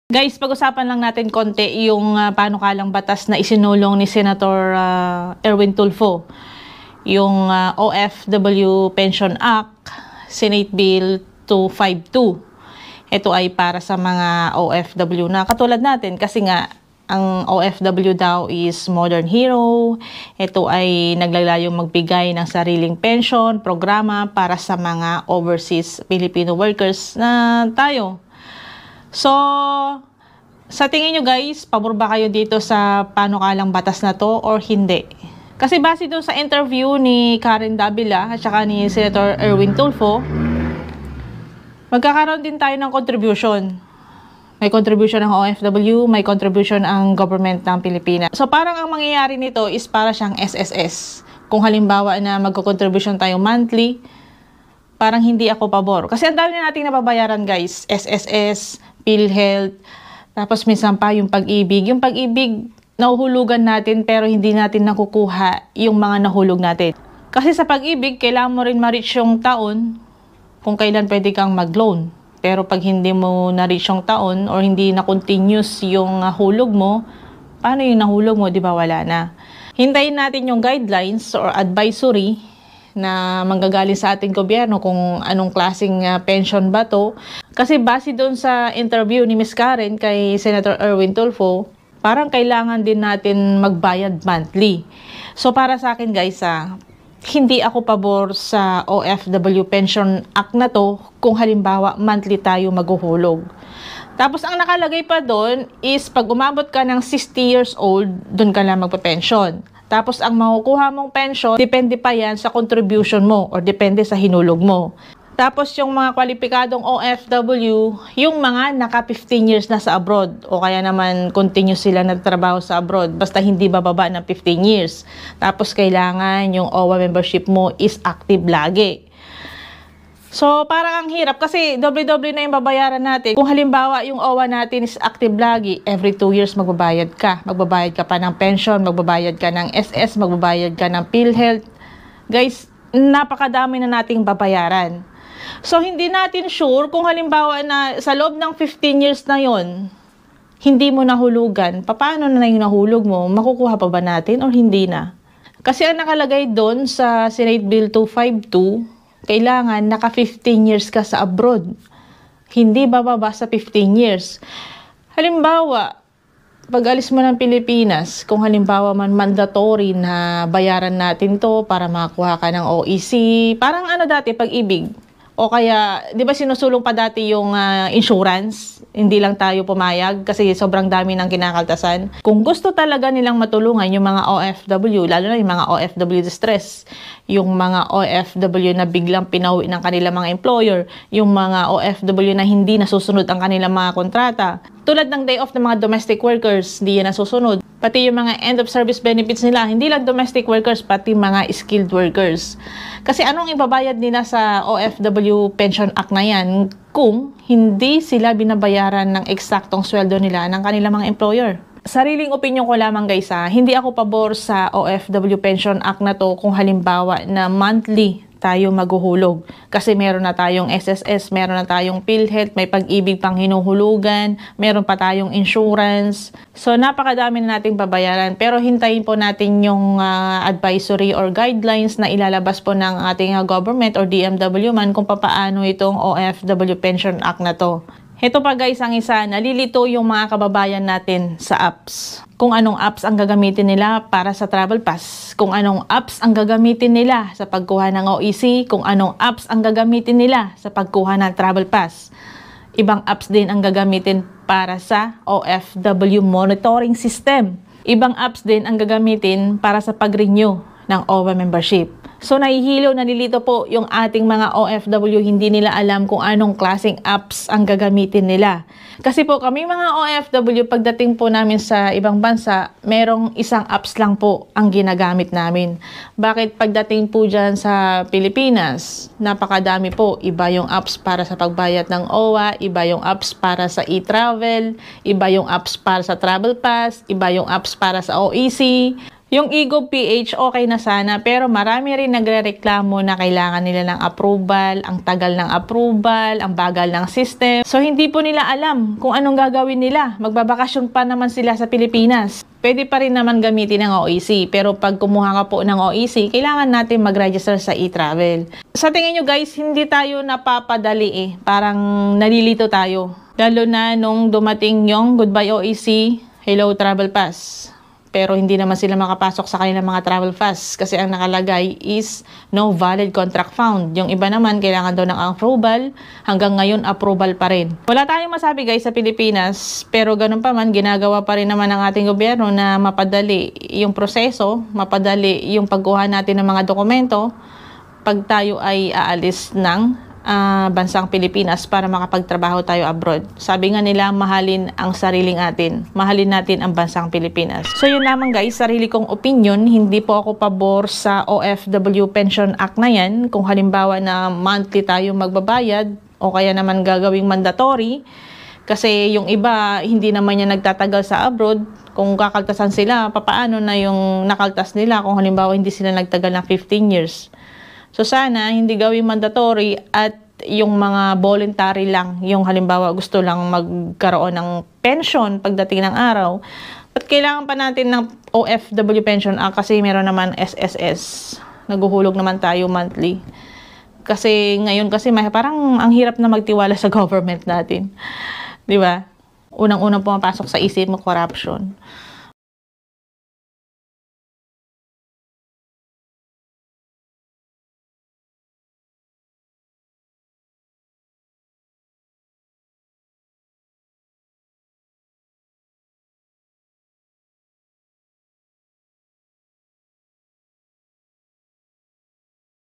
Guys, pag-usapan lang natin konti yung panukalang batas na isinulong ni Senator Erwin Tulfo. Yung OFW Pension Act, Senate Bill 252. Ito ay para sa mga OFW na katulad natin kasi nga ang OFW daw is modern hero. Ito ay naglalayong magbigay ng sariling pension, programa para sa mga overseas Filipino workers na tayo. So, sa tingin nyo guys, pabor ba kayo dito sa panukalang batas na to or hindi? Kasi base doon sa interview ni Karen Davila at saka ni Senator Erwin Tulfo, magkakaroon din tayo ng contribution. May contribution ng OFW, may contribution ang government ng Pilipinas. So parang ang mangyayari nito is para siyang SSS. Kung halimbawa na magko-contribution tayo monthly, parang hindi ako pabor. Kasi ang dami na nating nababayaran guys, SSS, PhilHealth, tapos minsan pa yung pag-ibig. Yung pag-ibig, nahuhulugan natin pero hindi natin nakukuha yung mga nahulog natin. Kasi sa pag-ibig, kailangan mo rin ma-reach yung taon kung kailan pwede kang mag-loan. Pero pag hindi mo na-reach yung taon or hindi na-continuous yung hulog mo, paano yung nahulog mo? Di ba wala na? Hintayin natin yung guidelines or advisory na manggagaling sa ating gobyerno kung anong klaseng pension ba to. Kasi base doon sa interview ni Ms. Karen kay Senator Erwin Tulfo, parang kailangan din natin magbayad monthly. So para sa akin guys, hindi ako pabor sa OFW Pension Act na to kung halimbawa monthly tayo maghuhulog. Tapos ang nakalagay pa doon is pag umabot ka ng 60 years old, doon ka lang magpa-pension. Tapos ang makukuha mong pension, depende pa yan sa contribution mo or depende sa hinulog mo. Tapos yung mga kwalipikadong OFW, yung mga naka 15 years na sa abroad o kaya naman continuous sila nagtrabaho sa abroad basta hindi bababa ng 15 years. Tapos kailangan yung OWA membership mo is active lagi. So, parang ang hirap kasi doble-doble na yung babayaran natin. Kung halimbawa yung OWA natin is active lagi, every 2 years magbabayad ka. Magbabayad ka pa ng pension, magbabayad ka ng SS, magbabayad ka ng PhilHealth. Guys, napakadami na nating babayaran. So, hindi natin sure kung halimbawa na sa loob ng 15 years na yon hindi mo nahulugan, paano na yung nahulog mo? Makukuha pa ba natin or hindi na? Kasi ang nakalagay doon sa Senate Bill 252, kailangan naka 15 years ka sa abroad. Hindi bababa sa 15 years. Halimbawa, pag alis mo ng Pilipinas, kung halimbawa man mandatory na bayaran natin to para makakuha ka ng OEC, parang ano dati, pag-ibig. O kaya, di ba sinusulong pa dati yung insurance? Hindi lang tayo pumayag kasi sobrang dami ng kinakaltasan. Kung gusto talaga nilang matulungan yung mga OFW, lalo na yung mga OFW distress, yung mga OFW na biglang pinauwi ng kanilang mga employer, yung mga OFW na hindi nasusunod ang kanilang mga kontrata. Tulad ng day off ng mga domestic workers, hindi yan nasusunod. Pati yung mga end of service benefits nila, hindi lang domestic workers, pati mga skilled workers. Kasi anong ibabayad nila sa OFW Pension Act na yan kung hindi sila binabayaran ng eksaktong sweldo nila ng kanilang mga employer? Sariling opinion ko lamang guys, hindi ako pabor sa OFW Pension Act na to kung halimbawa na monthly tayo maghuhulog. Kasi meron na tayong SSS, meron na tayong PhilHealth, may pag-ibig pang hinuhulugan, meron pa tayong insurance. So napakadami na nating babayaran. Pero hintayin po natin yung advisory or guidelines na ilalabas po ng ating government or DMW man kung paano itong OFW Pension Act na to. Ito pa guys ang isa, nalilito yung mga kababayan natin sa apps. Kung anong apps ang gagamitin nila para sa travel pass. Kung anong apps ang gagamitin nila sa pagkuha ng OEC. Kung anong apps ang gagamitin nila sa pagkuha ng travel pass. Ibang apps din ang gagamitin para sa OFW monitoring system. Ibang apps din ang gagamitin para sa pag-renew ng OWA membership. So nahihilo, nalilito po yung ating mga OFW, hindi nila alam kung anong klaseng apps ang gagamitin nila. Kasi po kami mga OFW, pagdating po namin sa ibang bansa, merong isang apps lang po ang ginagamit namin. Bakit pagdating po dyan sa Pilipinas, napakadami po. Iba yung apps para sa pagbayad ng OWA, iba yung apps para sa e-travel, iba yung apps para sa travel pass, iba yung apps para sa OEC. Yung Eagle PH, okay na sana, pero marami rin nagrereklamo na kailangan nila ng approval, ang tagal ng approval, ang bagal ng system. So, hindi po nila alam kung anong gagawin nila. Magbabakasyon pa naman sila sa Pilipinas. Pwede pa rin naman gamitin ng OEC, pero pag kumuha ka po ng OEC, kailangan natin mag-register sa e-travel. Sa tingin nyo guys, hindi tayo napapadali eh. Parang nalilito tayo. Lalo na nung dumating yung Goodbye OEC, Hello Travel Pass. Pero hindi naman sila makapasok sa kanilang mga travel pass kasi ang nakalagay is no valid contract found. Yung iba naman, kailangan daw ng approval. Hanggang ngayon, approval pa rin. Wala tayong masabi guys sa Pilipinas, pero ganun pa man, ginagawa pa rin naman ng ating gobyerno na mapadali yung proseso, mapadali yung pagkuha natin ng mga dokumento pag tayo ay aalis ng bansang Pilipinas para makapagtrabaho tayo abroad. Sabi nga nila, mahalin ang sariling atin. Mahalin natin ang bansang Pilipinas. So yun lamang guys, sarili kong opinion. Hindi po ako pabor sa OFW Pension Act na yan. Kung halimbawa na monthly tayo magbabayad o kaya naman gagawing mandatory. Kasi yung iba, hindi naman yan nagtatagal sa abroad. Kung kakaltasan sila, papaano na yung nakaltas nila kung halimbawa hindi sila nagtagal ng 15 years. So sana hindi gawing mandatory at yung mga voluntary lang, yung halimbawa gusto lang magkaroon ng pension pagdating ng araw. At kailangan pa natin ng OFW Pension Act kasi meron naman SSS. Naguhulog naman tayo monthly. Kasi ngayon kasi parang ang hirap na magtiwala sa government natin. 'Di ba? Unang-unang pumapasok sa isip mo corruption.